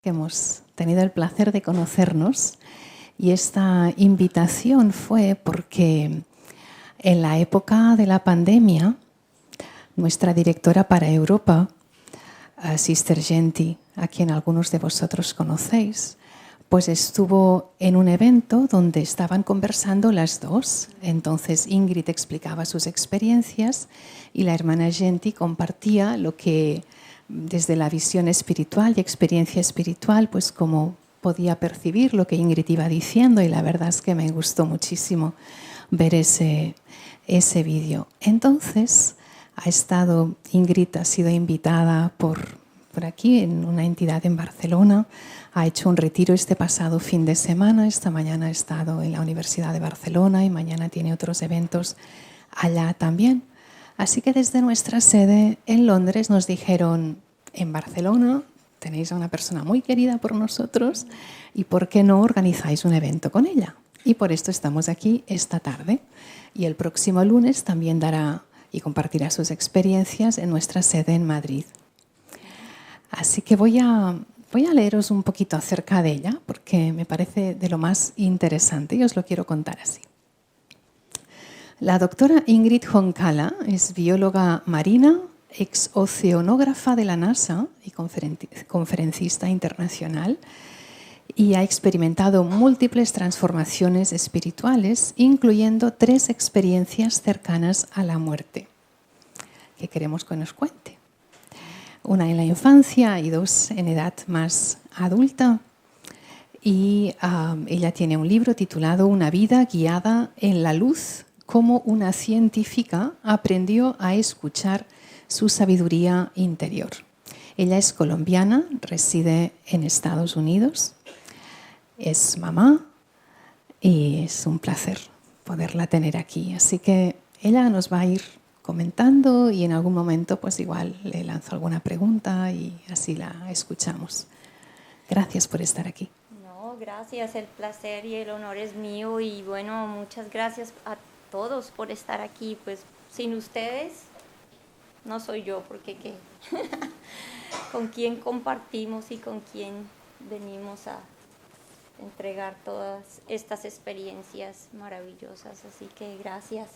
Hemos tenido el placer de conocernos y esta invitación fue porque en la época de la pandemia, nuestra directora para Europa, Sister Genti, a quien algunos de vosotros conocéis, pues estuvo en un evento donde estaban conversando las dos. Entonces Ingrid explicaba sus experiencias y la hermana Genti compartía lo que desde la visión espiritual y experiencia espiritual, pues cómo podía percibir lo que Ingrid iba diciendo, y la verdad es que me gustó muchísimo ver ese vídeo. Entonces Ingrid ha sido invitada por aquí en una entidad en Barcelona, ha hecho un retiro este pasado fin de semana, esta mañana ha estado en la Universidad de Barcelona y mañana tiene otros eventos allá también. Así que desde nuestra sede en Londres nos dijeron, en Barcelona tenéis a una persona muy querida por nosotros y ¿por qué no organizáis un evento con ella? Y por esto estamos aquí esta tarde. Y el próximo lunes también dará y compartirá sus experiencias en nuestra sede en Madrid. Así que voy a leeros un poquito acerca de ella porque me parece de lo más interesante y os lo quiero contar así. La doctora Ingrid Honkala es bióloga marina, ex-oceanógrafa de la NASA y conferencista internacional, y ha experimentado múltiples transformaciones espirituales, incluyendo 3 experiencias cercanas a la muerte, que queremos que nos cuente. Una en la infancia y 2 en edad más adulta. Y ella tiene un libro titulado Una vida guiada en la luz, cómo una científica aprendió a escuchar su sabiduría interior. Ella es colombiana, reside en Estados Unidos, es mamá y es un placer poderla tener aquí. Así que ella nos va a ir comentando y en algún momento pues igual le lanzo alguna pregunta y así la escuchamos. Gracias por estar aquí. No, gracias, el placer y el honor es mío y bueno, muchas gracias a todos por estar aquí, pues sin ustedes no soy yo, porque ¿qué? Con quién compartimos y con quién venimos a entregar todas estas experiencias maravillosas, así que gracias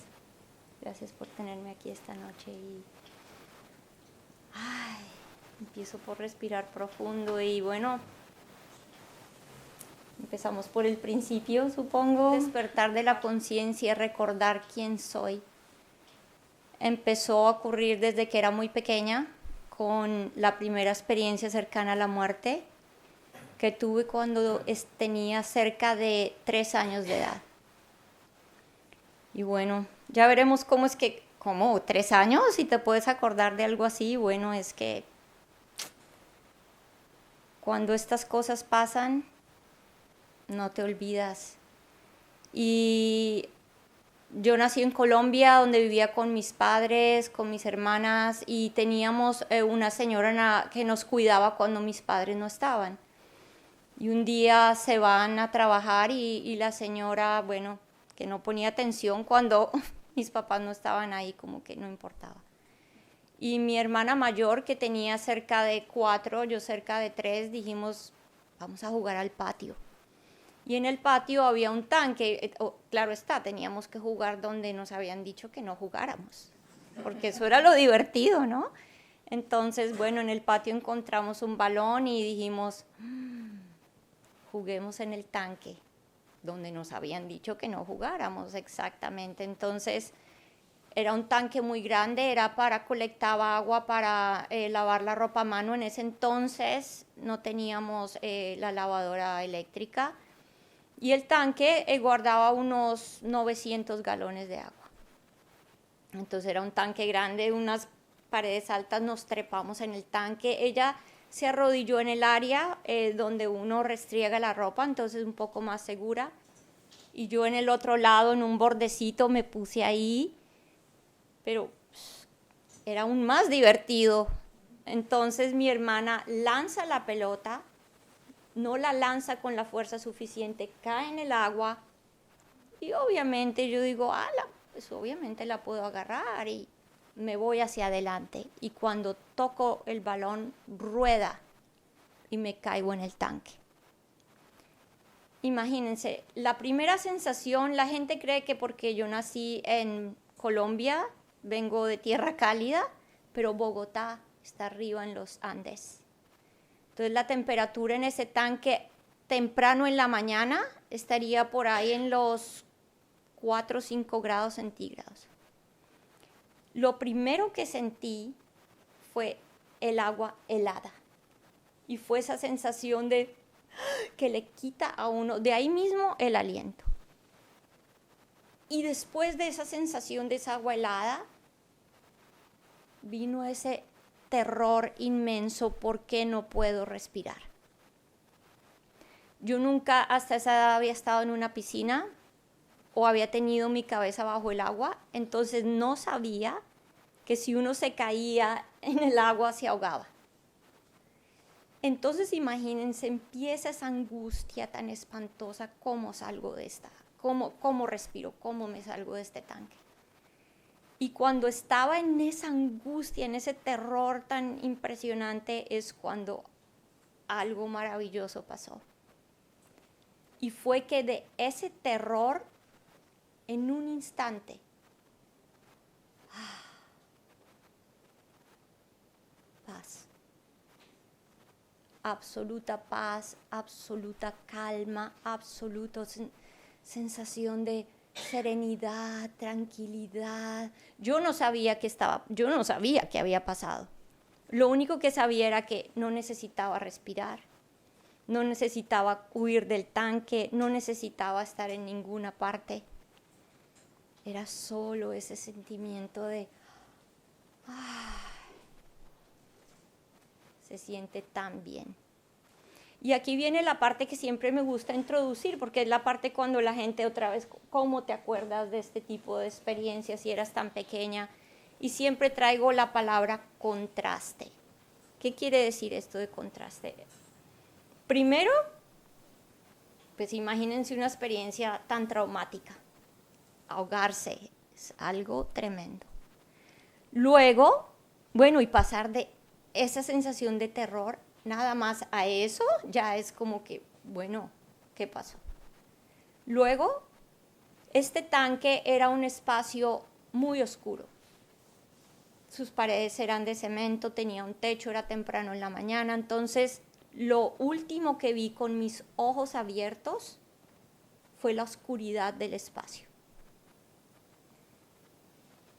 por tenerme aquí esta noche y empiezo por respirar profundo y bueno, empezamos por el principio, supongo. Despertar de la conciencia, recordar quién soy. Empezó a ocurrir desde que era muy pequeña, con la primera experiencia cercana a la muerte que tuve cuando tenía cerca de 3 años de edad. Y bueno, ya veremos ¿cómo 3 años? Si te puedes acordar de algo así, bueno, es que cuando estas cosas pasan, no te olvidas. Y yo nací en Colombia, donde vivía con mis padres, con mis hermanas, y teníamos una señora que nos cuidaba cuando mis padres no estaban. Y un día se van a trabajar y la señora, bueno, que no ponía atención cuando mis papás no estaban ahí, como que no importaba. Y mi hermana mayor, que tenía cerca de 4, yo cerca de 3, dijimos, vamos a jugar al patio. Y en el patio había un tanque, claro está, teníamos que jugar donde nos habían dicho que no jugáramos, porque eso era lo divertido, ¿no? Entonces, bueno, en el patio encontramos un balón y dijimos, juguemos en el tanque, donde nos habían dicho que no jugáramos exactamente. Entonces, era un tanque muy grande, colectaba agua para lavar la ropa a mano. En ese entonces no teníamos la lavadora eléctrica. Y el tanque guardaba unos 900 galones de agua. Entonces era un tanque grande, unas paredes altas, nos trepamos en el tanque. Ella se arrodilló en el área donde uno restriega la ropa, entonces un poco más segura. Y yo en el otro lado, en un bordecito, me puse ahí, pero era aún más divertido. Entonces mi hermana lanza la pelota, no la lanza con la fuerza suficiente, cae en el agua y obviamente yo digo, pues obviamente la puedo agarrar y me voy hacia adelante. Y cuando toco el balón, rueda y me caigo en el tanque. Imagínense, la primera sensación, la gente cree que porque yo nací en Colombia, vengo de tierra cálida, pero Bogotá está arriba en los Andes. Entonces la temperatura en ese tanque temprano en la mañana estaría por ahí en los 4 o 5 grados centígrados. Lo primero que sentí fue el agua helada. Y fue esa sensación de que le quita a uno, de ahí mismo, el aliento. Y después de esa sensación de esa agua helada, vino ese terror inmenso porque no puedo respirar. Yo nunca hasta esa edad había estado en una piscina o había tenido mi cabeza bajo el agua, entonces no sabía que si uno se caía en el agua se ahogaba. Entonces imagínense, empieza esa angustia tan espantosa, ¿cómo salgo de esta? ¿Cómo respiro? ¿Cómo me salgo de este tanque? Y cuando estaba en esa angustia, en ese terror tan impresionante, es cuando algo maravilloso pasó. Y fue que de ese terror, en un instante, paz. Absoluta paz, absoluta calma, absoluta sensación de serenidad, tranquilidad. Yo no sabía qué había pasado. Lo único que sabía era que no necesitaba respirar, no necesitaba huir del tanque, no necesitaba estar en ninguna parte. Era solo ese sentimiento de se siente tan bien. Y aquí viene la parte que siempre me gusta introducir, porque es la parte cuando la gente otra vez, ¿cómo te acuerdas de este tipo de experiencias si eras tan pequeña? Y siempre traigo la palabra contraste. ¿Qué quiere decir esto de contraste? Primero, pues imagínense una experiencia tan traumática. Ahogarse es algo tremendo. Luego, bueno, y pasar de esa sensación de terror nada más a eso, ya es como que, bueno, ¿qué pasó? Luego, este tanque era un espacio muy oscuro. Sus paredes eran de cemento, tenía un techo, era temprano en la mañana, entonces lo último que vi con mis ojos abiertos fue la oscuridad del espacio.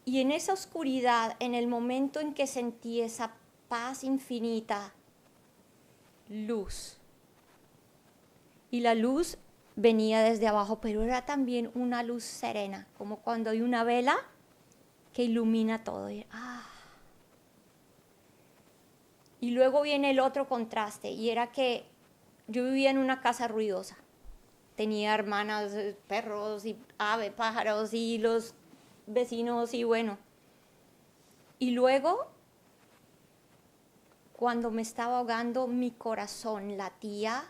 Y en esa oscuridad, en el momento en que sentí esa paz infinita, luz. Y la luz venía desde abajo, pero era también una luz serena, como cuando hay una vela que ilumina todo. Y luego viene el otro contraste, y era que yo vivía en una casa ruidosa. Tenía hermanas, perros y aves, pájaros y los vecinos y bueno. Y luego, cuando me estaba ahogando, mi corazón latía.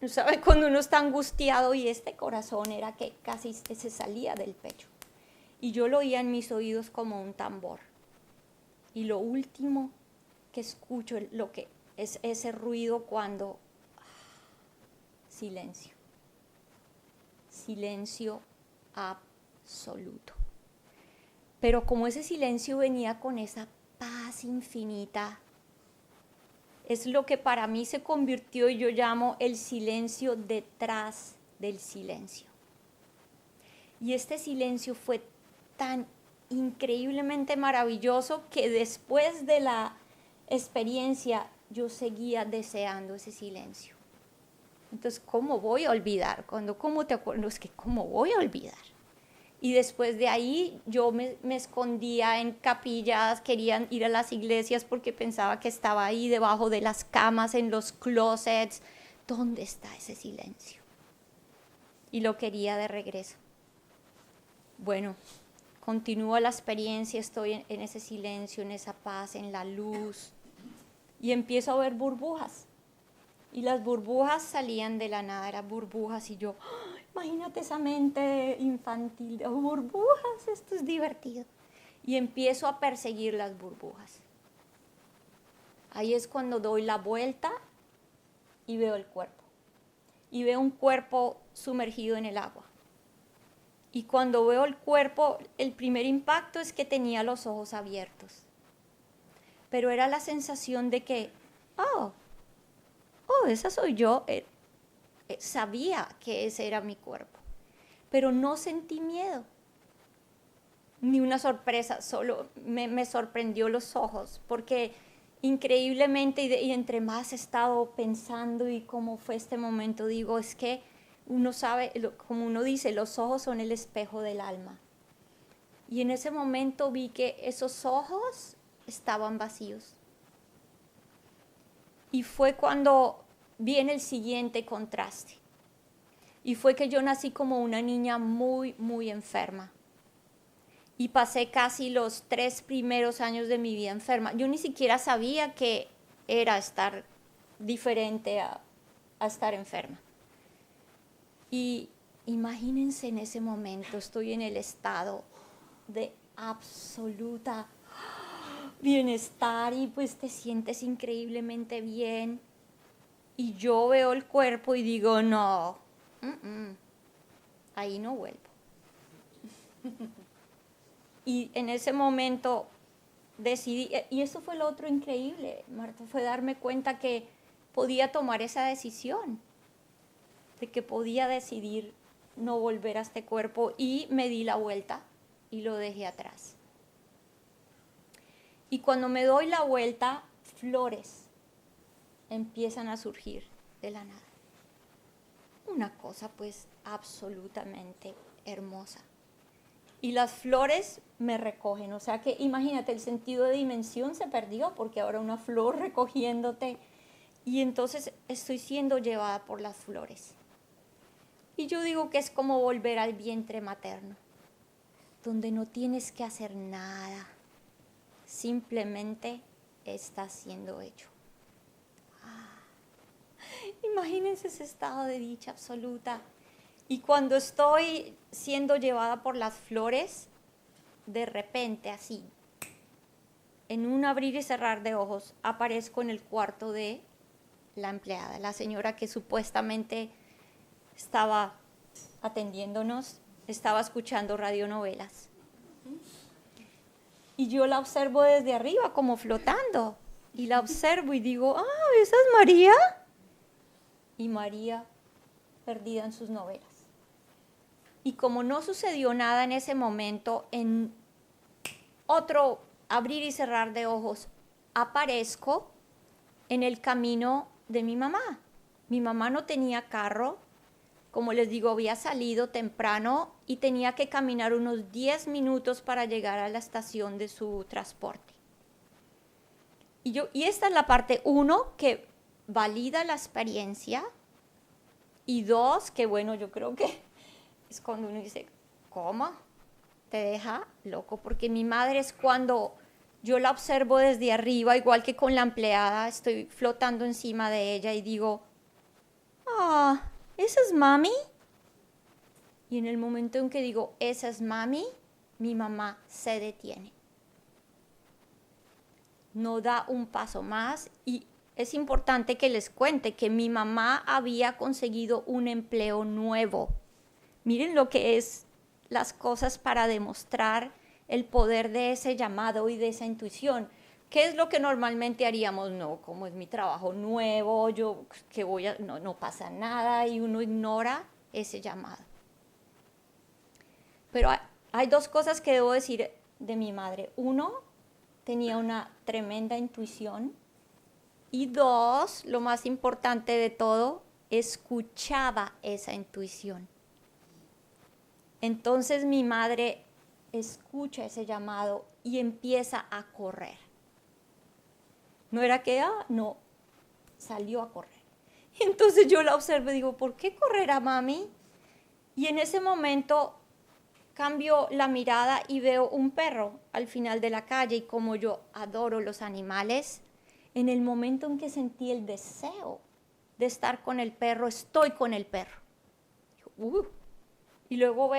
¿Sabe? Cuando uno está angustiado y este corazón era que casi se salía del pecho. Y yo lo oía en mis oídos como un tambor. Y lo último que escucho, lo que es ese ruido cuando silencio. Silencio absoluto. Pero como ese silencio venía con esa paz infinita, es lo que para mí se convirtió y yo llamo el silencio detrás del silencio. Y este silencio fue tan increíblemente maravilloso que después de la experiencia yo seguía deseando ese silencio. Entonces, ¿cómo voy a olvidar? ¿Cómo te acuerdas? Es que, ¿cómo voy a olvidar? Y después de ahí yo me escondía en capillas, querían ir a las iglesias porque pensaba que estaba ahí debajo de las camas, en los closets. ¿Dónde está ese silencio? Y lo quería de regreso. Bueno, continúa la experiencia, estoy en ese silencio, en esa paz, en la luz. Y empiezo a ver burbujas. Y las burbujas salían de la nada, eran burbujas y yo... Imagínate esa mente infantil de burbujas, esto es divertido. Y empiezo a perseguir las burbujas. Ahí es cuando doy la vuelta y veo el cuerpo. Y veo un cuerpo sumergido en el agua. Y cuando veo el cuerpo, el primer impacto es que tenía los ojos abiertos. Pero era la sensación de que, oh, esa soy yo. Sabía que ese era mi cuerpo. Pero no sentí miedo, ni una sorpresa, solo me sorprendió los ojos, porque increíblemente, y entre más he estado pensando y cómo fue este momento, digo, es que uno sabe, como uno dice, los ojos son el espejo del alma. Y en ese momento vi que esos ojos estaban vacíos. Y fue cuando viene el siguiente contraste. Y fue que yo nací como una niña muy, muy enferma. Y pasé casi los 3 primeros años de mi vida enferma. Yo ni siquiera sabía que era estar diferente a estar enferma. Y imagínense en ese momento, estoy en el estado de absoluta bienestar y pues te sientes increíblemente bien. Y yo veo el cuerpo y digo, no, ahí no vuelvo. Y en ese momento decidí, y eso fue lo otro increíble, Marta, fue darme cuenta que podía tomar esa decisión, de que podía decidir no volver a este cuerpo, y me di la vuelta y lo dejé atrás. Y cuando me doy la vuelta, flores empiezan a surgir de la nada. Una cosa pues absolutamente hermosa. Y las flores me recogen, o sea que imagínate, el sentido de dimensión se perdió porque ahora una flor recogiéndote, y entonces estoy siendo llevada por las flores. Y yo digo que es como volver al vientre materno, donde no tienes que hacer nada, simplemente está siendo hecho. Imagínense ese estado de dicha absoluta. Y cuando estoy siendo llevada por las flores, de repente, así, en un abrir y cerrar de ojos, aparezco en el cuarto de la empleada, la señora que supuestamente estaba atendiéndonos, estaba escuchando radionovelas. Y yo la observo desde arriba, como flotando. Y la observo y digo, ¿esa es María? Y María perdida en sus novelas. Y como no sucedió nada en ese momento, en otro abrir y cerrar de ojos, aparezco en el camino de mi mamá. Mi mamá no tenía carro, como les digo, había salido temprano y tenía que caminar unos 10 minutos para llegar a la estación de su transporte. Y esta es la parte 1, que valida la experiencia, y 2, que bueno, yo creo que es cuando uno dice, ¿cómo? Te deja loco, porque mi madre es cuando yo la observo desde arriba, igual que con la empleada, estoy flotando encima de ella y digo, ¿esa es mami? Y en el momento en que digo, esa es mami, mi mamá se detiene. No da un paso más, y es importante que les cuente que mi mamá había conseguido un empleo nuevo. Miren lo que es las cosas para demostrar el poder de ese llamado y de esa intuición. ¿Qué es lo que normalmente haríamos? No, como es mi trabajo nuevo, no pasa nada, y uno ignora ese llamado. Pero hay 2 cosas que debo decir de mi madre. 1, tenía una tremenda intuición. Y 2, lo más importante de todo, escuchaba esa intuición. Entonces mi madre escucha ese llamado y empieza a correr. No era que, no, salió a correr. Entonces yo la observo y digo, ¿por qué correrá mami? Y en ese momento cambio la mirada y veo un perro al final de la calle, y como yo adoro los animales, en el momento en que sentí el deseo de estar con el perro, estoy con el perro. Y luego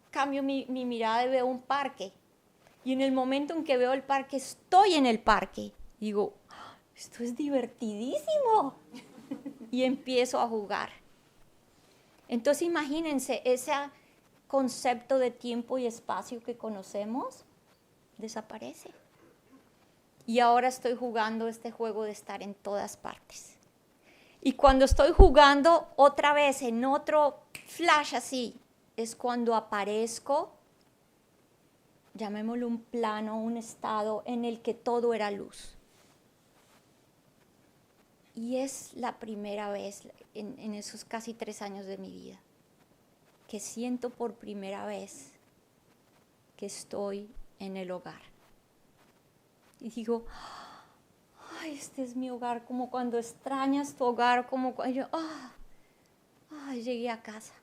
cambio mi mirada y veo un parque. Y en el momento en que veo el parque, estoy en el parque. Digo, esto es divertidísimo. y empiezo a jugar. Entonces imagínense, ese concepto de tiempo y espacio que conocemos desaparece. Y ahora estoy jugando este juego de estar en todas partes. Y cuando estoy jugando otra vez en otro flash así, es cuando aparezco, llamémoslo un plano, un estado en el que todo era luz. Y es la primera vez en esos casi 3 años de mi vida que siento por primera vez que estoy en el hogar. Y digo, ay, este es mi hogar, como cuando extrañas tu hogar, como cuando yo, llegué a casa.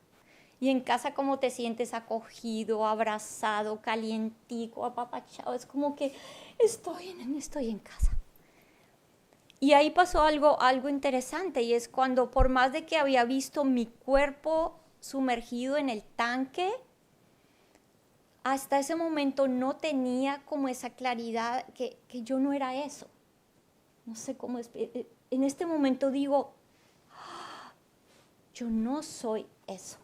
Y en casa como te sientes acogido, abrazado, calientico, apapachado, es como que estoy en casa. Y ahí pasó algo interesante, y es cuando por más de que había visto mi cuerpo sumergido en el tanque, hasta ese momento no tenía como esa claridad que yo no era eso. No sé cómo es. En este momento digo, yo no soy eso.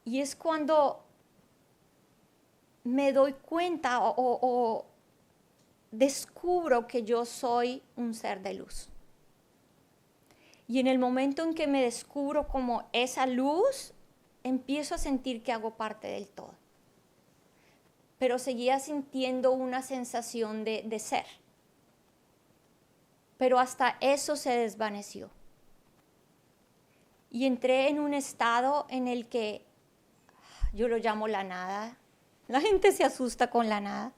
Y es cuando me doy cuenta o descubro que yo soy un ser de luz. Y en el momento en que me descubro como esa luz, empiezo a sentir que hago parte del todo. Pero seguía sintiendo una sensación de ser. Pero hasta eso se desvaneció. Y entré en un estado en el que yo lo llamo la nada. La gente se asusta con la nada.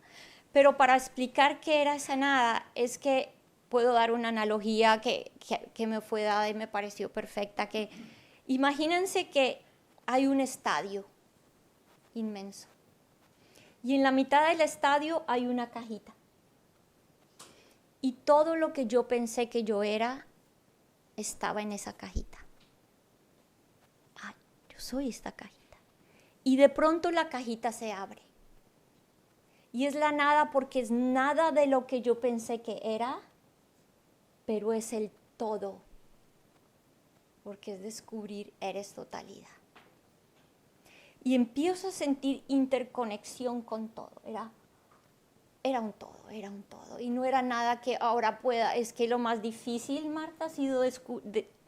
Pero para explicar qué era esa nada, es que puedo dar una analogía que me fue dada y me pareció perfecta. Que imagínense que hay un estadio inmenso. Y en la mitad del estadio hay una cajita. Y todo lo que yo pensé que yo era, estaba en esa cajita. Ay, yo soy esta cajita. Y de pronto la cajita se abre. Y es la nada porque es nada de lo que yo pensé que era, pero es el todo. Porque es descubrir, eres totalidad. Y empiezo a sentir interconexión con todo. Era un todo. Y no era nada que ahora pueda. Es que lo más difícil, Marta, ha sido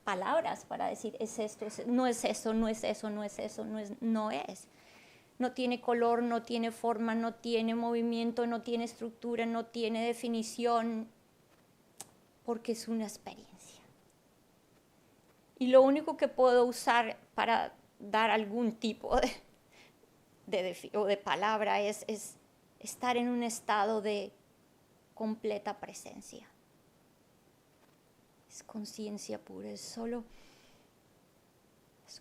palabras para decir, es esto, no es eso, no es eso, no es eso, no es. No tiene color, no tiene forma, no tiene movimiento, no tiene estructura, no tiene definición, porque es una experiencia. Y lo único que puedo usar para dar algún tipo de palabra es estar en un estado de completa presencia. Es conciencia pura, es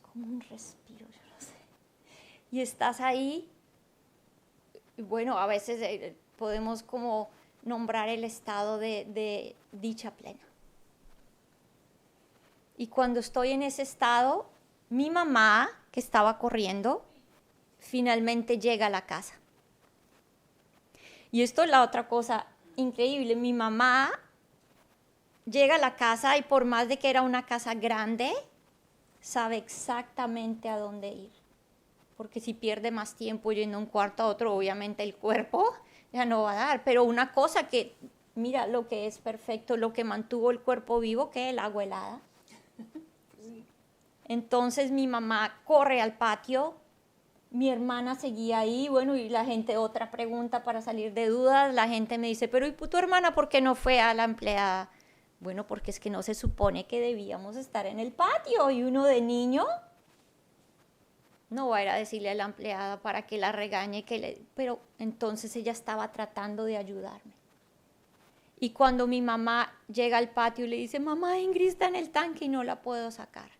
como un respiro, yo no sé. Y estás ahí, y bueno, a veces podemos como nombrar el estado de dicha plena. Y cuando estoy en ese estado, mi mamá, que estaba corriendo, finalmente llega a la casa. Y esto es la otra cosa increíble. Mi mamá llega a la casa y por más de que era una casa grande, sabe exactamente a dónde ir. Porque si pierde más tiempo yendo de un cuarto a otro, obviamente el cuerpo ya no va a dar. Pero una cosa que, mira lo que es perfecto, lo que mantuvo el cuerpo vivo, que es el agua helada. Entonces mi mamá corre al patio, mi hermana seguía ahí, bueno, y la gente, otra pregunta para salir de dudas, la gente me dice, pero ¿y tu hermana por qué no fue a la empleada? Bueno, porque es que no se supone que debíamos estar en el patio, y uno de niño no va a ir a decirle a la empleada para que la regañe, pero entonces ella estaba tratando de ayudarme. Y cuando mi mamá llega al patio y le dice, mamá, Ingrid está en el tanque y no la puedo sacar.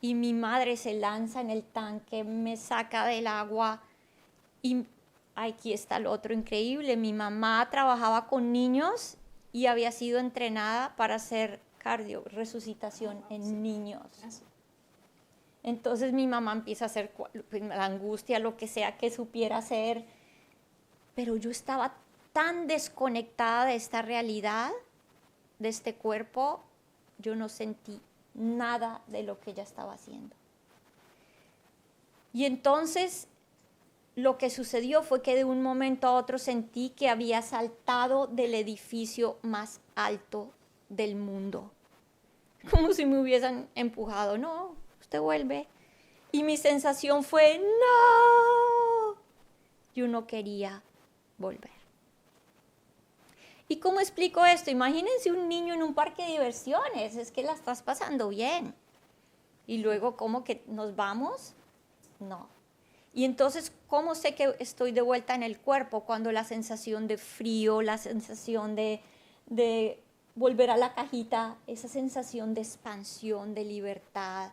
Y mi madre se lanza en el tanque, me saca del agua y aquí está lo otro increíble. Mi mamá trabajaba con niños y había sido entrenada para hacer resucitación en niños. Entonces mi mamá empieza a hacer la angustia, lo que sea que supiera hacer, pero yo estaba tan desconectada de esta realidad de este cuerpo, yo no sentí nada de lo que ella estaba haciendo. Y entonces lo que sucedió fue que de un momento a otro sentí que había saltado del edificio más alto del mundo. Como si me hubiesen empujado. No, usted vuelve. Y mi sensación fue, no. Yo no quería volver. ¿Y cómo explico esto? Imagínense un niño en un parque de diversiones. Es que la estás pasando bien. Y luego, ¿cómo que nos vamos? No. Y entonces, ¿cómo sé que estoy de vuelta en el cuerpo? Cuando la sensación de frío, la sensación de volver a la cajita, esa sensación de expansión, de libertad,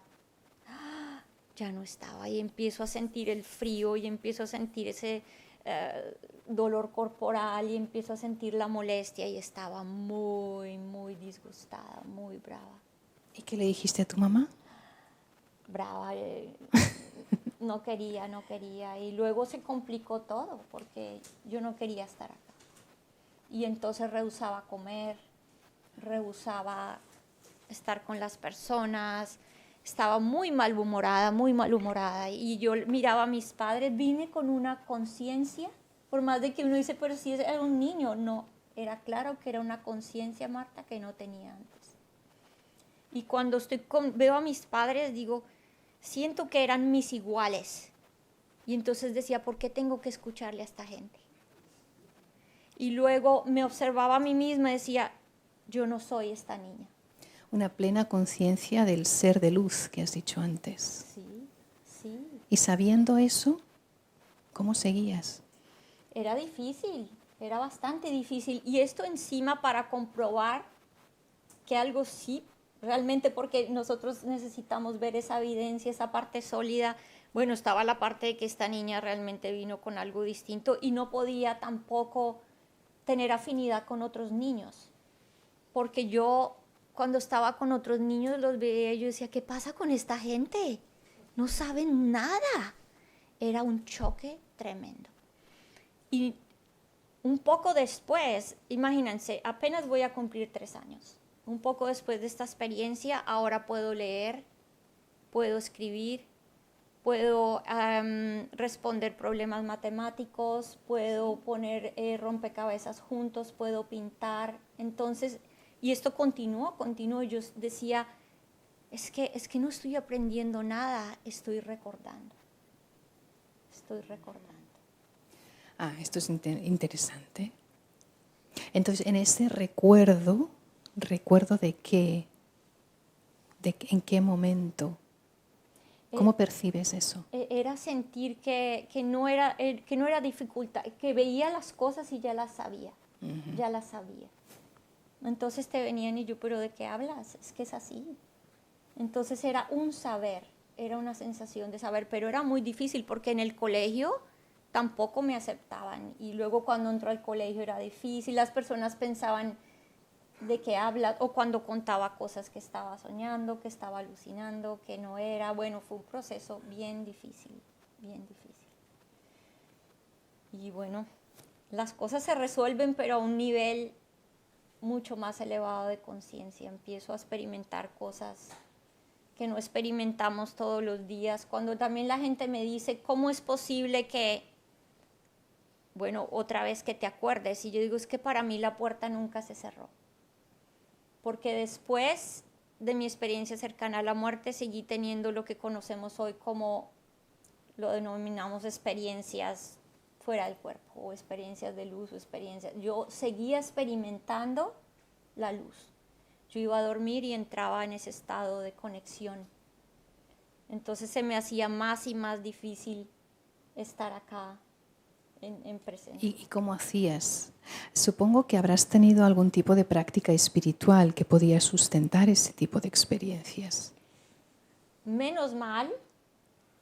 ya no estaba. Y empiezo a sentir el frío y empiezo a sentir ese dolor corporal y empiezo a sentir la molestia y estaba muy, muy disgustada, muy brava. ¿Y qué le dijiste a tu mamá? Brava. No quería. Y luego se complicó todo porque yo no quería estar acá. Y entonces rehusaba comer, rehusaba estar con las personas, estaba muy malhumorada. Y yo miraba a mis padres, vine con una conciencia, por más de que uno dice, pero si era un niño, no, era claro que era una conciencia, Marta, que no tenía antes. Y cuando veo a mis padres, digo, siento que eran mis iguales. Y entonces decía, ¿por qué tengo que escucharle a esta gente? Y luego me observaba a mí misma y decía, yo no soy esta niña. Una plena conciencia del ser de luz que has dicho antes. Sí. Y sabiendo eso, ¿cómo seguías? Era difícil, era bastante difícil. Y esto encima para comprobar que algo sí, realmente, porque nosotros necesitamos ver esa evidencia, esa parte sólida. Bueno, estaba la parte de que esta niña realmente vino con algo distinto y no podía tampoco tener afinidad con otros niños. Porque yo, cuando estaba con otros niños, los veía y yo decía, ¿qué pasa con esta gente? No saben nada. Era un choque tremendo. Y un poco después, imagínense, apenas voy a cumplir 3 años. Un poco después de esta experiencia, ahora puedo leer, puedo escribir, puedo responder problemas matemáticos, puedo poner rompecabezas juntos, puedo pintar. Entonces, y esto continuó. Yo decía, es que no estoy aprendiendo nada, estoy recordando. Esto es interesante. Entonces, en ese recuerdo de qué, en qué momento, ¿cómo percibes eso? Era sentir que no era dificultad, que veía las cosas y ya las sabía, ya las sabía. Entonces te venían y yo, ¿pero de qué hablas? Es que es así. Entonces era un saber, era una sensación de saber, pero era muy difícil porque en el colegio tampoco me aceptaban. Y luego cuando entró al colegio era difícil, las personas pensaban de qué hablas, o cuando contaba cosas que estaba soñando, que estaba alucinando, que no era. Bueno, fue un proceso bien difícil, bien difícil. Y bueno, las cosas se resuelven, pero a un nivel mucho más elevado de conciencia. Empiezo a experimentar cosas que no experimentamos todos los días. Cuando también la gente me dice, ¿cómo es posible que, bueno, otra vez que te acuerdes? Y yo digo, es que para mí la puerta nunca se cerró. Porque después de mi experiencia cercana a la muerte, seguí teniendo lo que conocemos hoy como lo denominamos experiencias fuera del cuerpo, o experiencias de luz, o experiencias. Yo seguía experimentando la luz. Yo iba a dormir y entraba en ese estado de conexión. Entonces se me hacía más y más difícil estar acá en presencia. ¿Y cómo hacías? Supongo que habrás tenido algún tipo de práctica espiritual que podía sustentar ese tipo de experiencias. Menos mal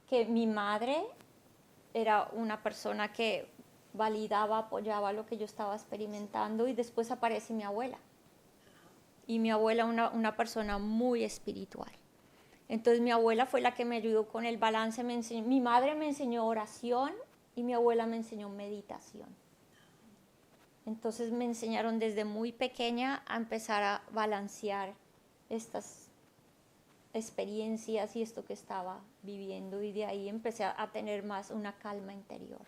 que mi madre era una persona que validaba, apoyaba lo que yo estaba experimentando, y después aparece mi abuela. Y mi abuela una persona muy espiritual. Entonces mi abuela fue la que me ayudó con el balance. Mi madre me enseñó oración y mi abuela me enseñó meditación. Entonces me enseñaron desde muy pequeña a empezar a balancear estas experiencias y esto que estaba viviendo, y de ahí empecé a tener más una calma interior.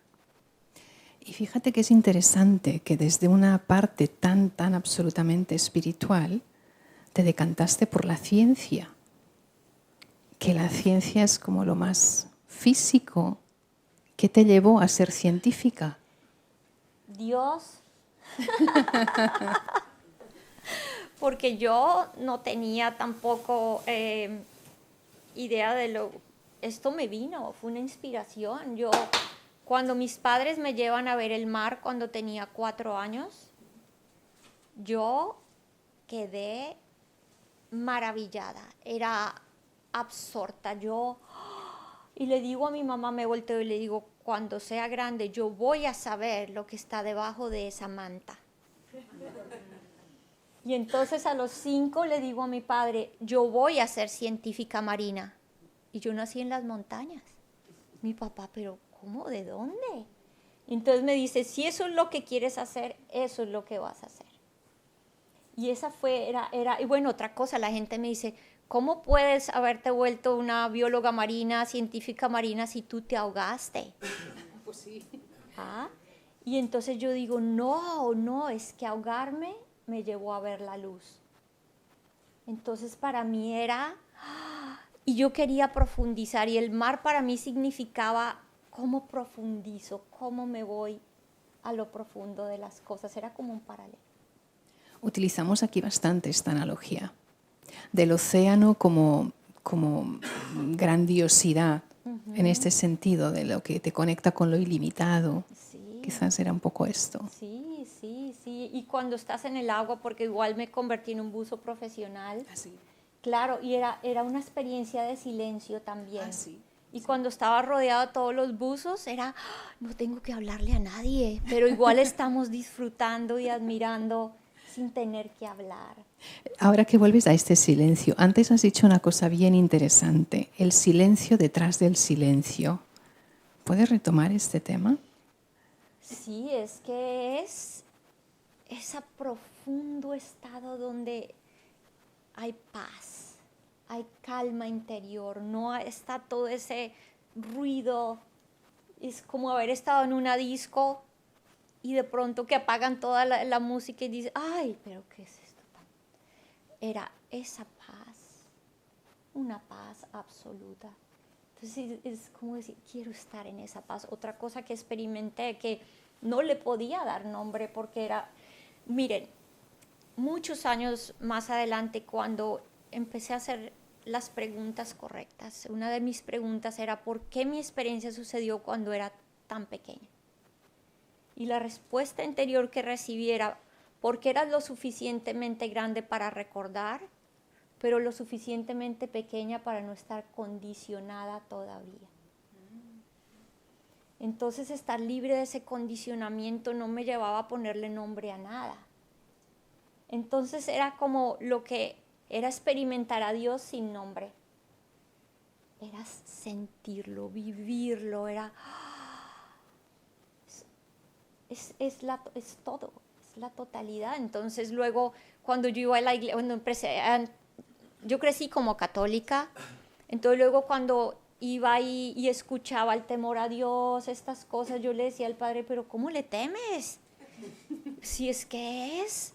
Y fíjate que es interesante que desde una parte tan absolutamente espiritual te decantaste por la ciencia, que la ciencia es como lo más físico. ¿Qué te llevó a ser científica? Dios. Porque yo no tenía tampoco idea de lo... Esto me vino, fue una inspiración. Cuando mis padres me llevan a ver el mar cuando tenía 4 años, yo quedé maravillada, era absorta. Y le digo a mi mamá, me volteo y le digo, cuando sea grande yo voy a saber lo que está debajo de esa manta. Y entonces a los 5 le digo a mi padre, yo voy a ser científica marina. Y yo nací en las montañas. Mi papá, pero ¿cómo? ¿De dónde? Entonces me dice, si eso es lo que quieres hacer, eso es lo que vas a hacer. Y esa y bueno, otra cosa, la gente me dice, ¿cómo puedes haberte vuelto una bióloga marina, científica marina, si tú te ahogaste? Pues sí. ¿Ah? Y entonces yo digo, no, es que ahogarme me llevó a ver la luz. Entonces para mí era, y yo quería profundizar, y el mar para mí significaba cómo profundizo, cómo me voy a lo profundo de las cosas, era como un paralelo. Utilizamos aquí bastante esta analogía del océano como grandiosidad, en este sentido, de lo que te conecta con lo ilimitado. Sí. Quizás era un poco esto. Sí. Y cuando estás en el agua, porque igual me convertí en un buzo profesional. Así. Claro, y era una experiencia de silencio también. Así. Y cuando estaba rodeado de todos los buzos, era, no tengo que hablarle a nadie, pero igual estamos disfrutando y admirando sin tener que hablar. Ahora que vuelves a este silencio, antes has dicho una cosa bien interesante, el silencio detrás del silencio. ¿Puedes retomar este tema? Sí, es que es ese profundo estado donde hay paz, hay calma interior, no está todo ese ruido. Es como haber estado en una disco y de pronto que apagan toda la música y dices, ay, pero ¿qué es esto? Era esa paz, una paz absoluta. Entonces es como decir, quiero estar en esa paz. Otra cosa que experimenté, que no le podía dar nombre porque era, miren, muchos años más adelante, cuando empecé a hacer las preguntas correctas, una de mis preguntas era, ¿por qué mi experiencia sucedió cuando era tan pequeña? Y la respuesta interior que recibí era, porque eras lo suficientemente grande para recordar, pero lo suficientemente pequeña para no estar condicionada todavía. Entonces estar libre de ese condicionamiento no me llevaba a ponerle nombre a nada. Entonces era como lo que era experimentar a Dios sin nombre. Era sentirlo, vivirlo, era... Es todo, es la totalidad. Entonces luego cuando yo iba a la iglesia, cuando yo crecí como católica, entonces luego cuando iba y escuchaba el temor a Dios, estas cosas, yo le decía al Padre, pero ¿cómo le temes? Si es que es...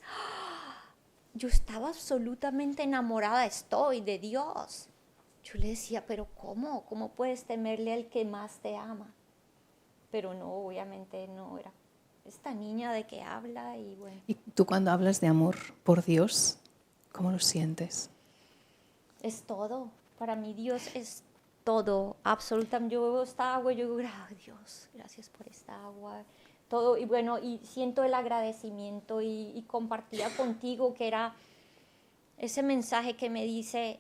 Yo estaba absolutamente enamorada, estoy de Dios. Yo le decía, pero ¿cómo? ¿Cómo puedes temerle al que más te ama? Pero no, obviamente no era esta niña de que habla y bueno. ¿Y tú cuando hablas de amor por Dios, cómo lo sientes? Es todo. Para mí Dios es todo, absolutamente. Yo bebo esta agua y yo digo, Dios, gracias por esta agua. Todo, y bueno, y siento el agradecimiento y compartía contigo que era ese mensaje que me dice,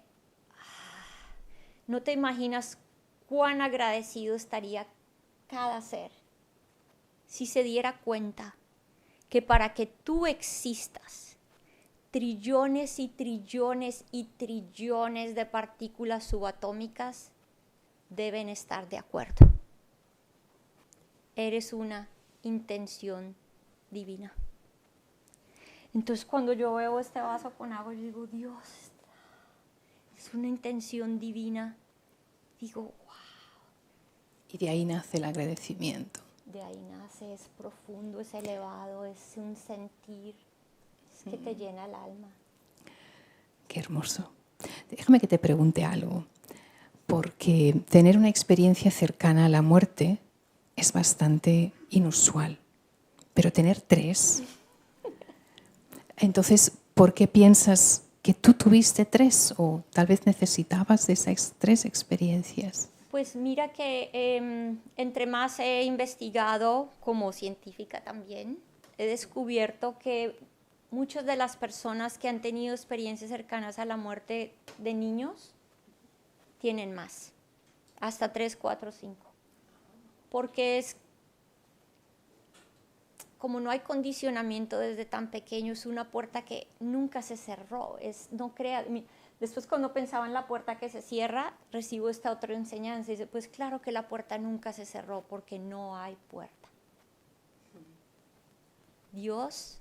no te imaginas cuán agradecido estaría cada ser si se diera cuenta que para que tú existas, trillones y trillones y trillones de partículas subatómicas deben estar de acuerdo. Eres una intención divina. Entonces cuando yo veo este vaso con agua, yo digo, Dios, es una intención divina. Digo, wow. Y de ahí nace el agradecimiento. De ahí nace, es profundo, es elevado, es un sentir, es que te llena el alma. Qué hermoso. Déjame que te pregunte algo, porque tener una experiencia cercana a la muerte es bastante inusual, pero tener 3... Entonces, ¿por qué piensas que tú tuviste 3 o tal vez necesitabas de esas 3 experiencias? Pues mira que entre más he investigado como científica también, he descubierto que muchas de las personas que han tenido experiencias cercanas a la muerte de niños tienen más, hasta 3, 4, 5. Porque es como no hay condicionamiento desde tan pequeño, es una puerta que nunca se cerró. No crea. Después cuando pensaba en la puerta que se cierra, recibo esta otra enseñanza y dice, pues claro que la puerta nunca se cerró porque no hay puerta. Dios,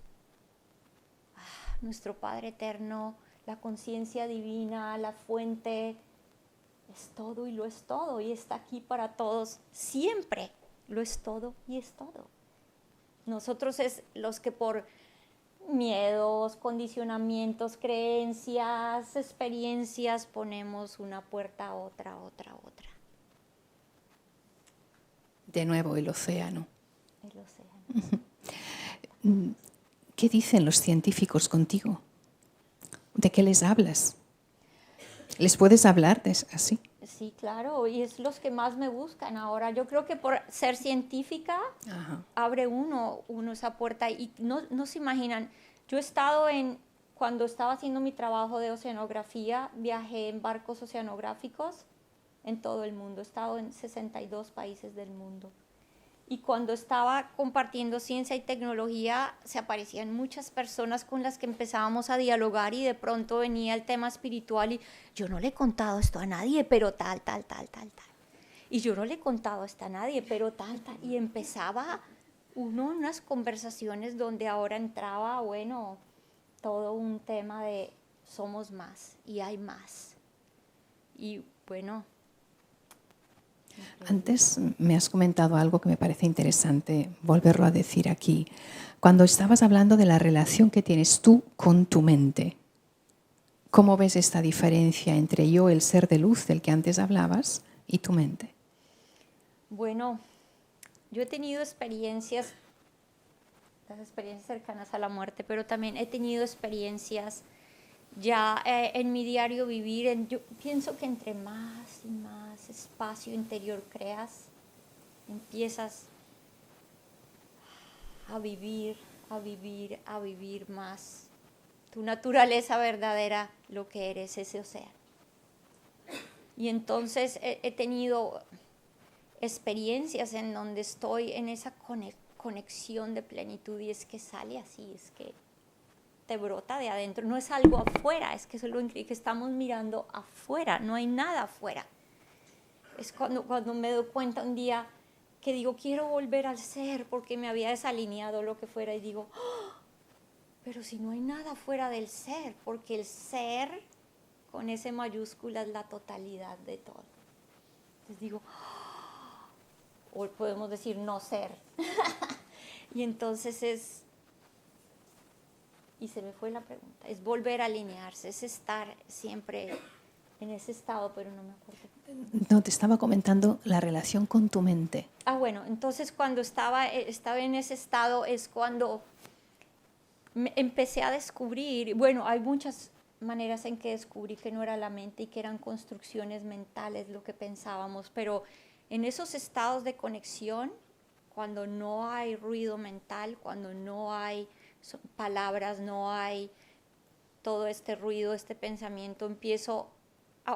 nuestro Padre eterno, la conciencia divina, la fuente, es todo y lo es todo y está aquí para todos, siempre lo es todo y es todo. Nosotros es los que por miedos, condicionamientos, creencias, experiencias ponemos una puerta a otra. De nuevo, el océano. El océano. ¿Qué dicen los científicos contigo? ¿De qué les hablas? ¿Les puedes hablar así? Sí, claro, y es los que más me buscan ahora. Yo creo que por ser científica, abre uno esa puerta y no se imaginan. Yo he estado cuando estaba haciendo mi trabajo de oceanografía, viajé en barcos oceanográficos en todo el mundo. He estado en 62 países del mundo. Y cuando estaba compartiendo ciencia y tecnología, se aparecían muchas personas con las que empezábamos a dialogar y de pronto venía el tema espiritual y yo no le he contado esto a nadie, pero tal. Y yo no le he contado esto a nadie, pero tal. Y empezaba unas conversaciones donde ahora entraba, bueno, todo un tema de somos más y hay más. Y bueno... Antes me has comentado algo que me parece interesante volverlo a decir aquí. Cuando estabas hablando de la relación que tienes tú con tu mente, ¿cómo ves esta diferencia entre yo, el ser de luz del que antes hablabas, y tu mente? Bueno, yo he tenido las experiencias cercanas a la muerte, pero también he tenido experiencias ya en mi diario vivir. Yo pienso que entre más y más espacio interior creas, empiezas a vivir más tu naturaleza verdadera, lo que eres, ese océano. Y entonces he tenido experiencias en donde estoy en esa conexión de plenitud y es que sale así, es que te brota de adentro, no es algo afuera, es que eso es lo increíble, que estamos mirando afuera, no hay nada afuera. Es cuando me doy cuenta un día que digo, quiero volver al ser porque me había desalineado lo que fuera y digo, ¡oh! Pero si no hay nada fuera del ser, porque el ser con S mayúscula es la totalidad de todo. Entonces digo, ¡oh! O podemos decir no ser. Y entonces y se me fue la pregunta, es volver a alinearse, es estar siempre en ese estado, pero no me acuerdo. No, te estaba comentando la relación con tu mente. Bueno, entonces cuando estaba en ese estado es cuando empecé a descubrir, bueno, hay muchas maneras en que descubrí que no era la mente y que eran construcciones mentales lo que pensábamos, pero en esos estados de conexión, cuando no hay ruido mental, cuando no hay palabras, no hay todo este ruido, este pensamiento,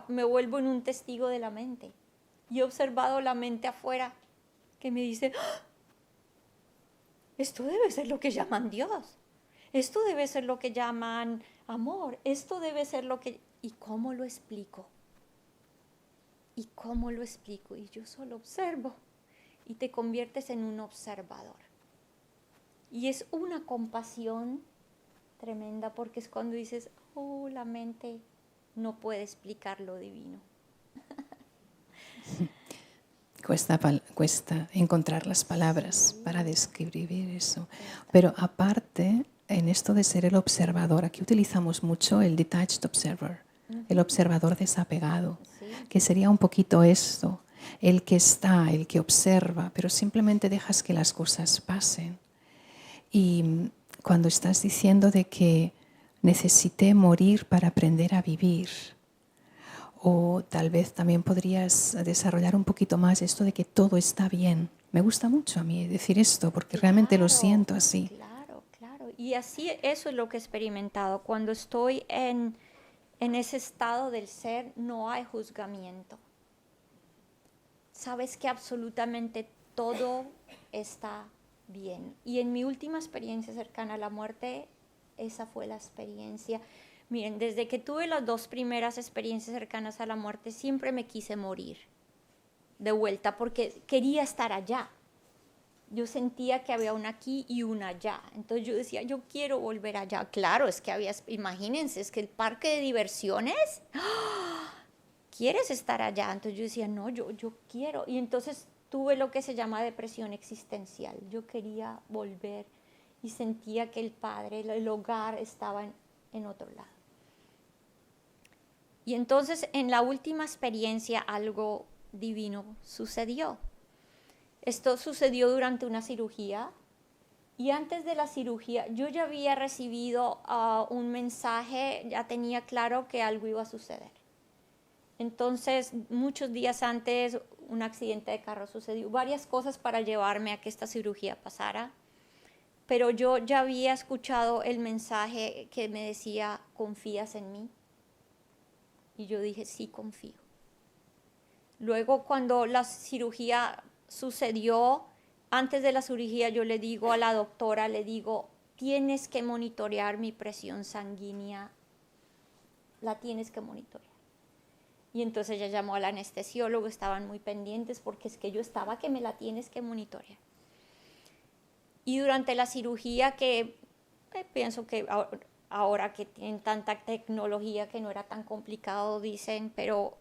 me vuelvo en un testigo de la mente. Y he observado la mente afuera que me dice, ¡oh! Esto debe ser lo que llaman Dios. Esto debe ser lo que llaman amor. Esto debe ser lo que... ¿Y cómo lo explico? ¿Y cómo lo explico? Y yo solo observo. Y te conviertes en un observador. Y es una compasión tremenda, porque es cuando dices, oh, la mente no puede explicar lo divino. Cuesta encontrar las palabras para describir eso. Pero aparte, en esto de ser el observador, aquí utilizamos mucho el detached observer, el observador desapegado, que sería un poquito esto, el que está, el que observa, pero simplemente dejas que las cosas pasen. Y cuando estás diciendo de que necesité morir para aprender a vivir, o tal vez también podrías desarrollar un poquito más esto de que todo está bien. Me gusta mucho a mí decir esto porque realmente lo siento así. Claro. Y así eso es lo que he experimentado. Cuando estoy en ese estado del ser, no hay juzgamiento. Sabes que absolutamente todo está bien. Y en mi última experiencia cercana a la muerte, esa fue la experiencia. Miren, desde que tuve las 2 primeras experiencias cercanas a la muerte, siempre me quise morir de vuelta porque quería estar allá. Yo sentía que había una aquí y una allá. Entonces yo decía, yo quiero volver allá. Claro, es que había, imagínense, es que el parque de diversiones, ¡oh! ¿Quieres estar allá? Entonces yo decía, no, yo quiero. Y entonces tuve lo que se llama depresión existencial. Yo quería volver y sentía que el padre, el hogar estaba en otro lado. Y entonces en la última experiencia algo divino sucedió. Esto sucedió durante una cirugía y antes de la cirugía yo ya había recibido un mensaje, ya tenía claro que algo iba a suceder. Entonces, muchos días antes, un accidente de carro sucedió, varias cosas para llevarme a que esta cirugía pasara, pero yo ya había escuchado el mensaje que me decía, ¿confías en mí? Y yo dije, sí, confío. Luego, cuando la cirugía sucedió, antes de la cirugía yo le digo a la doctora, le digo, tienes que monitorear mi presión sanguínea, la tienes que monitorear. Y entonces ella llamó al anestesiólogo, estaban muy pendientes porque es que yo estaba que me la tienes que monitorear. Y durante la cirugía que pienso que ahora que tienen tanta tecnología que no era tan complicado, dicen, pero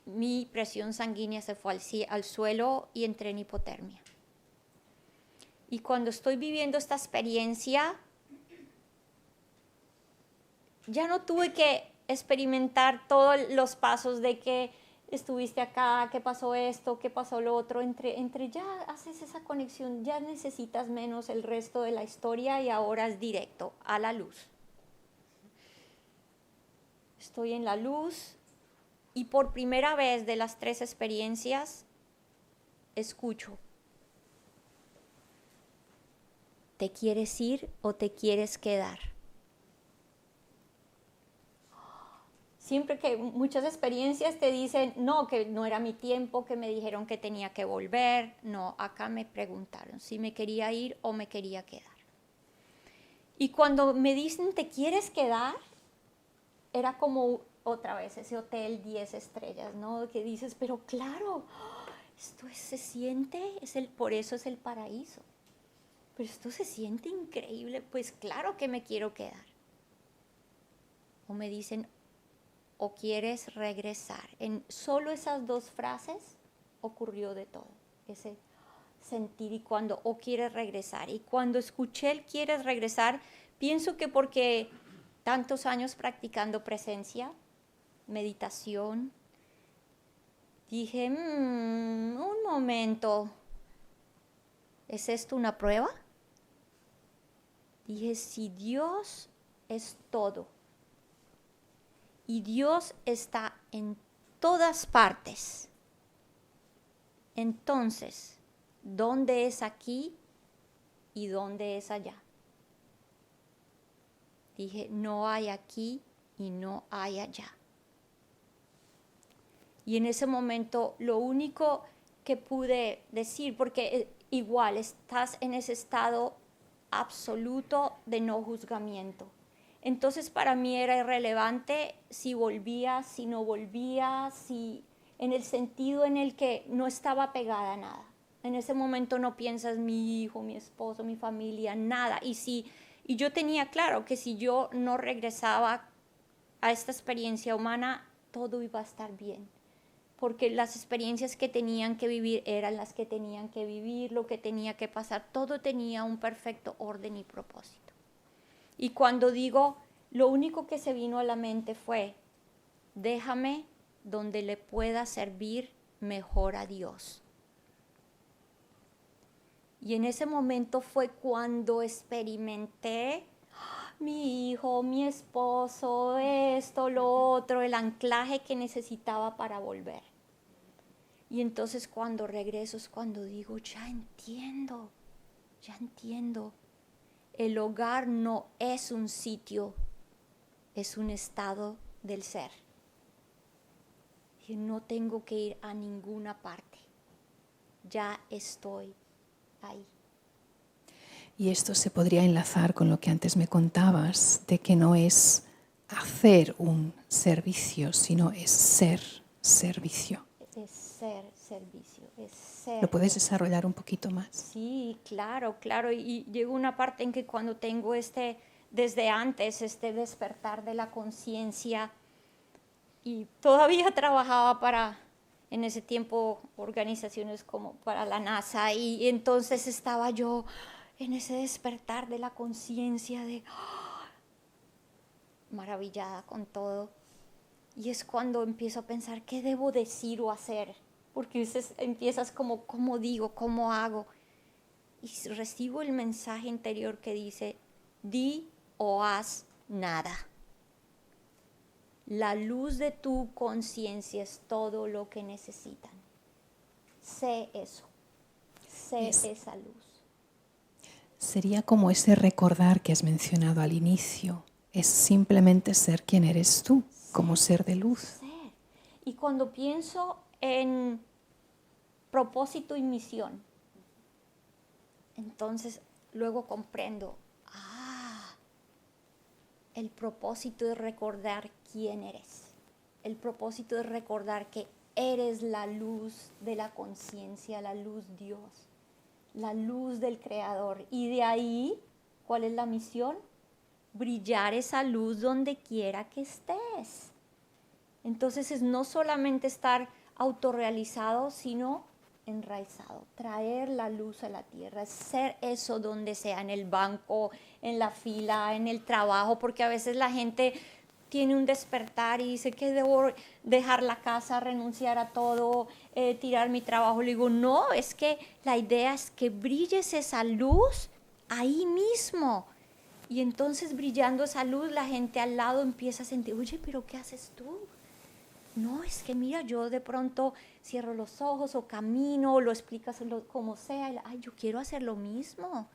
mi presión sanguínea se fue al suelo y entré en hipotermia. Y cuando estoy viviendo esta experiencia, ya no tuve que experimentar todos los pasos de que estuviste acá, que pasó esto, que pasó lo otro, entre ya haces esa conexión, ya necesitas menos el resto de la historia y ahora es directo a la luz. Estoy en la luz y por primera vez de las 3 experiencias escucho. ¿Te quieres ir o te quieres quedar? Siempre que muchas experiencias te dicen, no, que no era mi tiempo, que me dijeron que tenía que volver. No, acá me preguntaron si me quería ir o me quería quedar. Y cuando me dicen, ¿te quieres quedar? Era como otra vez ese hotel 10 estrellas, ¿no? Que dices, pero claro, esto se siente, por eso es el paraíso. Pero esto se siente increíble, pues claro que me quiero quedar. O me dicen, o quieres regresar. En solo esas 2 frases ocurrió de todo, ese sentir y cuando o quieres regresar. Y cuando escuché el quieres regresar, pienso que porque tantos años practicando presencia, meditación, dije, un momento, ¿es esto una prueba? Dije, si Dios es todo, y Dios está en todas partes, entonces, ¿dónde es aquí y dónde es allá? Dije, no hay aquí y no hay allá. Y en ese momento lo único que pude decir, porque igual estás en ese estado absoluto de no juzgamiento. Entonces para mí era irrelevante si volvía, si no volvía, si en el sentido en el que no estaba pegada a nada. En ese momento no piensas mi hijo, mi esposo, mi familia, nada. Y si Y yo tenía claro que si yo no regresaba a esta experiencia humana, todo iba a estar bien. Porque las experiencias que tenían que vivir eran las que tenían que vivir, lo que tenía que pasar, todo tenía un perfecto orden y propósito. Y cuando digo, lo único que se vino a la mente fue, déjame donde le pueda servir mejor a Dios. Y en ese momento fue cuando experimenté mi hijo, mi esposo, esto, lo otro, el anclaje que necesitaba para volver. Y entonces cuando regreso es cuando digo, ya entiendo. El hogar no es un sitio, es un estado del ser. Y no tengo que ir a ninguna parte, ya estoy ahí. Y esto se podría enlazar con lo que antes me contabas, de que no es hacer un servicio, sino es ser servicio. Es ser servicio, es ser. ¿Lo puedes desarrollar un poquito más? Sí, claro. Y llegó una parte en que cuando tengo desde antes, despertar de la conciencia, y todavía trabajaba en ese tiempo, organizaciones como para la NASA, y entonces estaba yo en ese despertar de la conciencia maravillada con todo. Y es cuando empiezo a pensar qué debo decir o hacer, porque empiezas como cómo digo, cómo hago, y recibo el mensaje interior que dice, di o haz nada. La luz de tu conciencia es todo lo que necesitan. Sé eso, sé esa luz. Sería como ese recordar que has mencionado al inicio, es simplemente ser quien eres tú, como ser de luz. Ser. Y cuando pienso en propósito y misión, entonces luego comprendo, el propósito es recordar quién eres. El propósito es recordar que eres la luz de la conciencia, la luz Dios, la luz del Creador. Y de ahí, ¿cuál es la misión? Brillar esa luz donde quiera que estés. Entonces es no solamente estar autorrealizado, sino enraizado, traer la luz a la tierra, ser eso donde sea, en el banco, en la fila, en el trabajo, porque a veces la gente tiene un despertar y dice que debo dejar la casa, renunciar a todo, tirar mi trabajo. Le digo, no, es que la idea es que brilles esa luz ahí mismo. Y entonces brillando esa luz, la gente al lado empieza a sentir, oye, pero ¿qué haces tú? No, es que mira, yo de pronto cierro los ojos o camino, o lo explicas como sea, ay, yo quiero hacer lo mismo.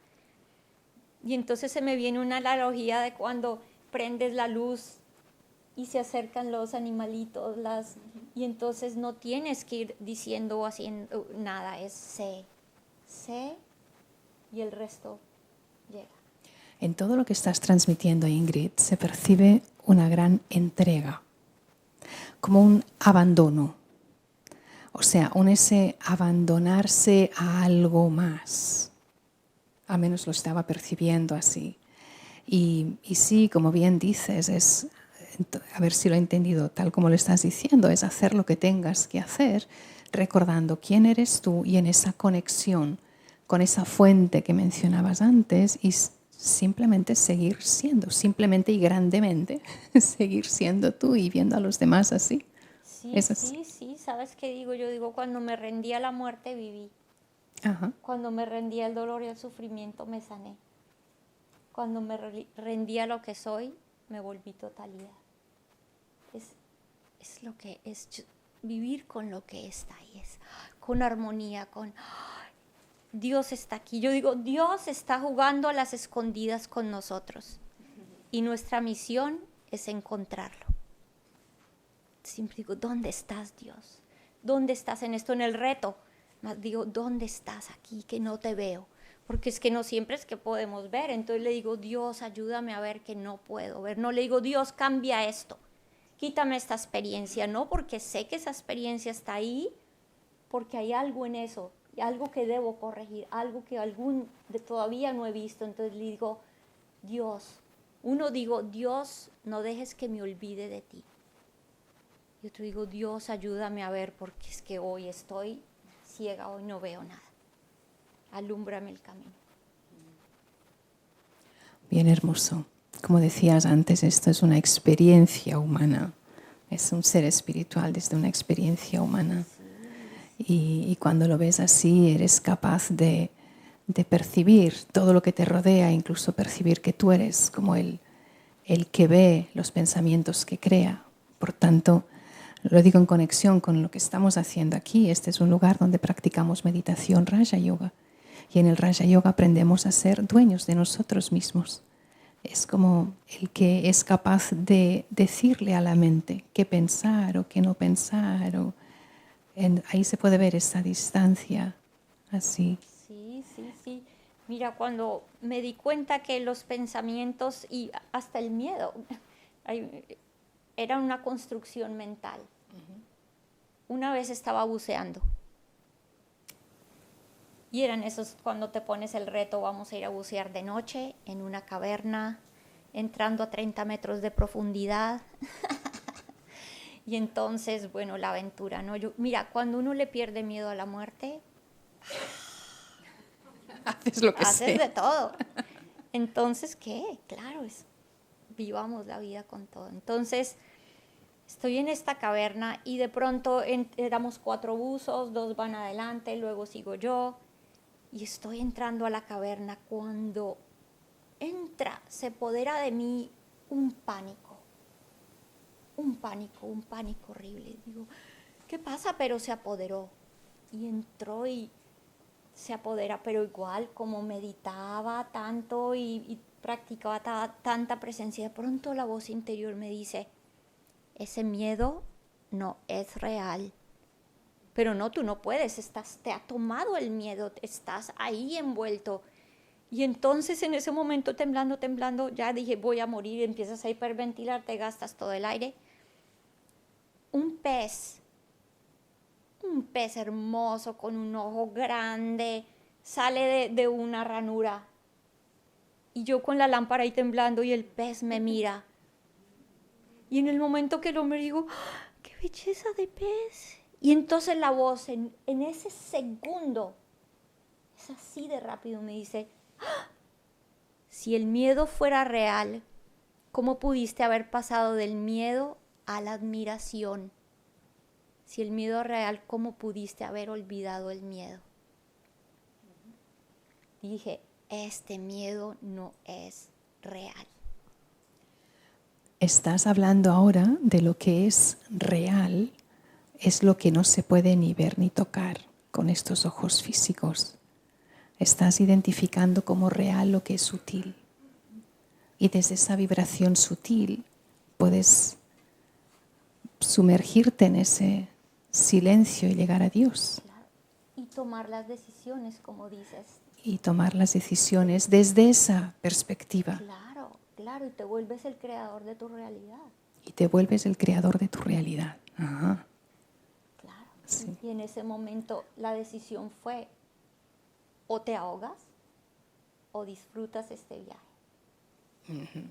Y entonces se me viene una analogía de cuando prendes la luz y se acercan los animalitos, y entonces no tienes que ir diciendo o haciendo nada, es sé y el resto llega. En todo lo que estás transmitiendo, Ingrid, se percibe una gran entrega, como un abandono. O sea, ese abandonarse a algo más. Al menos lo estaba percibiendo así. Y sí, como bien dices, a ver si lo he entendido tal como lo estás diciendo, es hacer lo que tengas que hacer, recordando quién eres tú y en esa conexión con esa fuente que mencionabas antes y simplemente seguir siendo, simplemente y grandemente, seguir siendo tú y viendo a los demás así. Sí, ¿sabes qué digo? Yo digo, cuando me rendí a la muerte viví. Ajá. Cuando me rendí al dolor y al sufrimiento me sané. Cuando me rendí a lo que soy, me volví totalidad. Es lo que es vivir con lo que está ahí, es con armonía, con Dios está aquí. Yo digo, Dios está jugando a las escondidas con nosotros y nuestra misión es encontrarlo. Siempre digo, ¿dónde estás, Dios? ¿Dónde estás en esto, en el reto? Más digo, ¿dónde estás aquí que no te veo? Porque es que no siempre es que podemos ver. Entonces le digo, Dios, ayúdame a ver que no puedo ver. No le digo, Dios, cambia esto. Quítame esta experiencia. No, porque sé que esa experiencia está ahí, porque hay algo en eso, algo que debo corregir, algo que todavía no he visto. Entonces le digo, Dios. Uno digo, Dios, no dejes que me olvide de ti. Y otro digo, Dios, ayúdame a ver porque es que hoy estoy ciega, hoy no veo nada. Alúmbrame el camino. Bien hermoso. Como decías antes, esto es una experiencia humana. Es un ser espiritual desde una experiencia humana. Y cuando lo ves así, eres capaz de percibir todo lo que te rodea, incluso percibir que tú eres como el que ve los pensamientos que crea. Por tanto, lo digo en conexión con lo que estamos haciendo aquí. Este es un lugar donde practicamos meditación Raja Yoga. Y en el Raja Yoga aprendemos a ser dueños de nosotros mismos. Es como el que es capaz de decirle a la mente qué pensar o qué no pensar. Ahí se puede ver esa distancia así. Sí. Mira, cuando me di cuenta que los pensamientos y hasta el miedo eran una construcción mental. Una vez estaba buceando y eran esos cuando te pones el reto, vamos a ir a bucear de noche en una caverna, entrando a 30 metros de profundidad. Y entonces, bueno, la aventura, ¿no? Mira, cuando uno le pierde miedo a la muerte, Haces lo que haces sea. de todo. Entonces, ¿qué? Claro, vivamos la vida con todo. Entonces, estoy en esta caverna y de pronto éramos 4 buzos, 2 van adelante, luego sigo yo. Y estoy entrando a la caverna cuando se apodera de mí un pánico horrible. Digo, ¿qué pasa? Pero se apoderó. Y entró y se apodera, pero igual como meditaba tanto y practicaba tanta presencia, de pronto la voz interior me dice, ese miedo no es real. Pero no, tú no puedes, te ha tomado el miedo, estás ahí envuelto. Y entonces en ese momento temblando, ya dije, voy a morir, empiezas a hiperventilar, te gastas todo el aire. Un pez hermoso con un ojo grande, sale de una ranura. Y yo con la lámpara ahí temblando y el pez me mira. Y en el momento que lo me digo, ¡ah, qué belleza de pez! Y entonces la voz en ese segundo, es así de rápido, me dice, ¡ah! Si el miedo fuera real, ¿cómo pudiste haber pasado del miedo a la admiración? Si el miedo es real, ¿cómo pudiste haber olvidado el miedo? Y dije, este miedo no es real. Estás hablando ahora de lo que es real, es lo que no se puede ni ver ni tocar con estos ojos físicos. Estás identificando como real lo que es sutil. Y desde esa vibración sutil puedes sumergirte en ese silencio y llegar a Dios. Claro. Y tomar las decisiones, como dices. Y tomar las decisiones desde esa perspectiva. Claro, y te vuelves el creador de tu realidad. Y te vuelves el creador de tu realidad. Ajá. Claro. Sí. Y en ese momento la decisión fue, o te ahogas o disfrutas este viaje.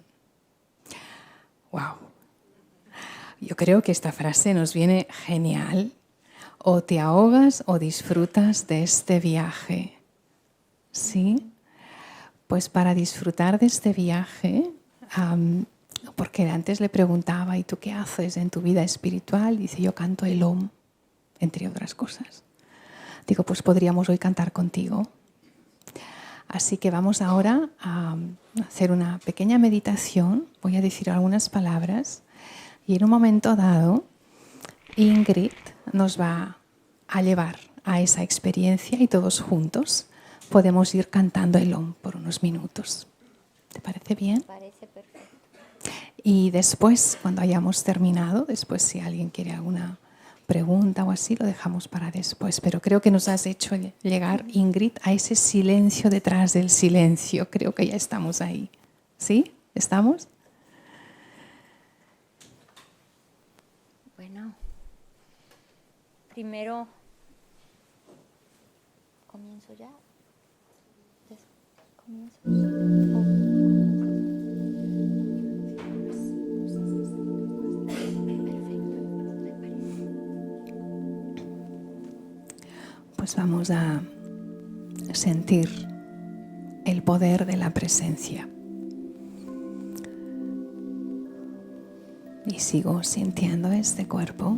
Wow. Yo creo que esta frase nos viene genial. O te ahogas o disfrutas de este viaje. ¿Sí? Pues para disfrutar de este viaje, porque antes le preguntaba, ¿y tú qué haces en tu vida espiritual? Dice, yo canto el Om, entre otras cosas. Digo, pues podríamos hoy cantar contigo. Así que vamos ahora a hacer una pequeña meditación. Voy a decir algunas palabras y en un momento dado Ingrid nos va a llevar a esa experiencia y todos juntos podemos ir cantando el Om por unos minutos. ¿Te parece bien? Me parece perfecto. Y después, cuando hayamos terminado, después si alguien quiere alguna pregunta o así, lo dejamos para después. Pero creo que nos has hecho llegar, Ingrid, a ese silencio detrás del silencio. Creo que ya estamos ahí. ¿Sí? ¿Estamos? Bueno, primero comienzo ya. ¿Comienzo? ¿O comienzas tú? pues vamos a sentir el poder de la presencia. Y sigo sintiendo este cuerpo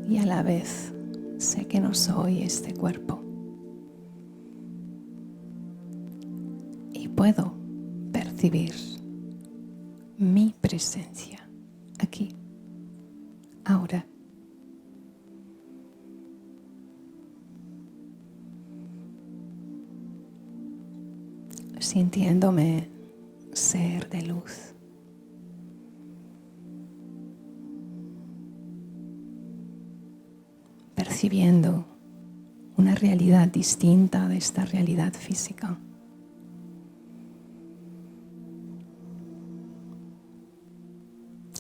y a la vez sé que no soy este cuerpo. Y puedo percibir mi presencia aquí, ahora. Sintiéndome ser de luz. Percibiendo una realidad distinta de esta realidad física.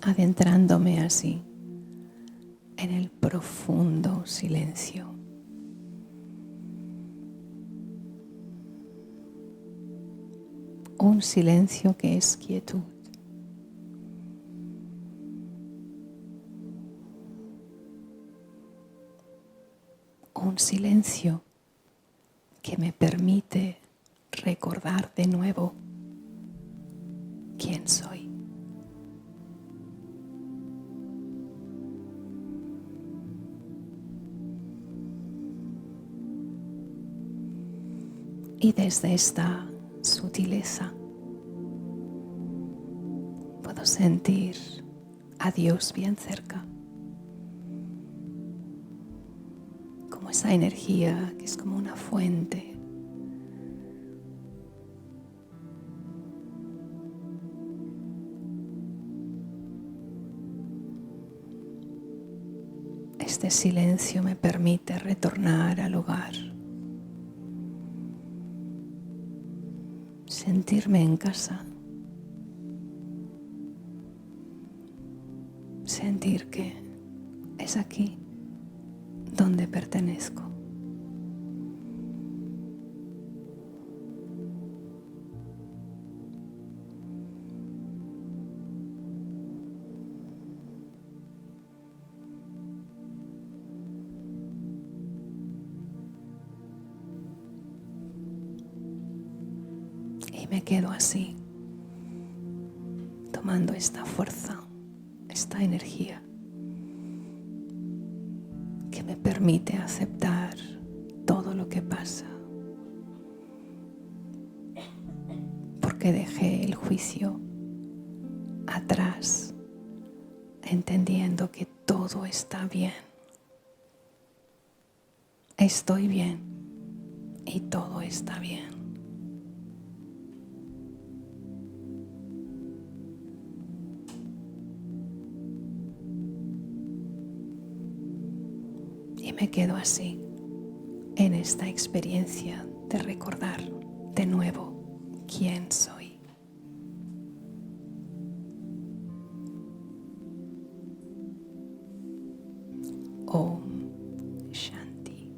Adentrándome así en el profundo silencio. Un silencio que es quietud. Un silencio que me permite recordar de nuevo quién soy. Y desde esta sutileza puedo sentir a Dios bien cerca. Como esa energía que es como una fuente. Este silencio me permite retornar al hogar. Sentirme en casa. Sentir que es aquí donde pertenezco. Y me quedo así, tomando esta fuerza, esta energía que me permite aceptar todo lo que pasa, porque dejé el juicio atrás, entendiendo que todo está bien. Estoy bien y todo está bien. Y me quedo así, en esta experiencia de recordar de nuevo quién soy. Om Shanti.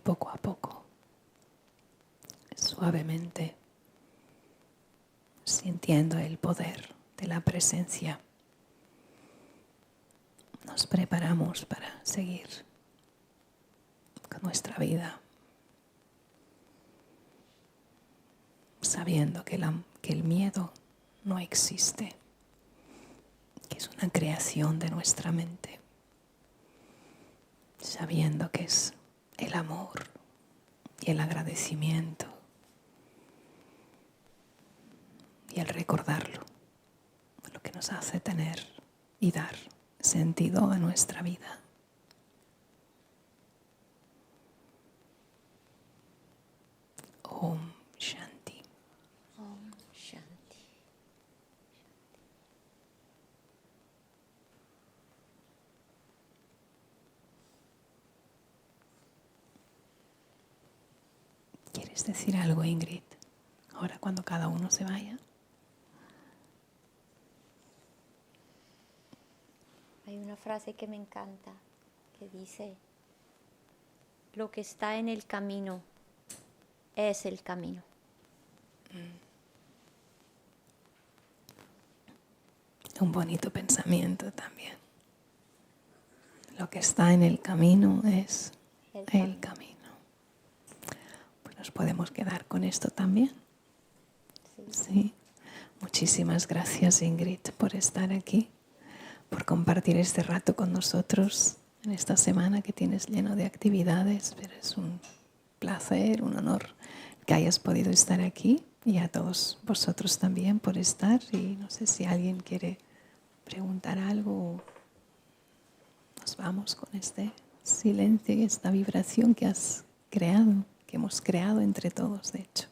poco a poco, suavemente, sintiendo el poder de la presencia, nos preparamos para seguir con nuestra vida, sabiendo que el miedo no existe, que es una creación de nuestra mente, sabiendo que es el amor y el agradecimiento y el recordarlo lo que nos hace tener y dar sentido a nuestra vida. Om Shanti. Om Shanti. ¿Quieres decir algo, Ingrid? Ahora cuando cada uno se vaya. Hay una frase que me encanta que dice: lo que está en el camino es el camino. Un bonito pensamiento también. Lo que está en el camino es el camino. Pues nos podemos quedar con esto también. Sí. Muchísimas gracias, Ingrid, por estar aquí, por compartir este rato con nosotros en esta semana que tienes lleno de actividades, pero es un placer, un honor que hayas podido estar aquí, y a todos vosotros también por estar. Y no sé si alguien quiere preguntar algo. Nos vamos con este silencio y esta vibración que has creado, que hemos creado entre todos, de hecho.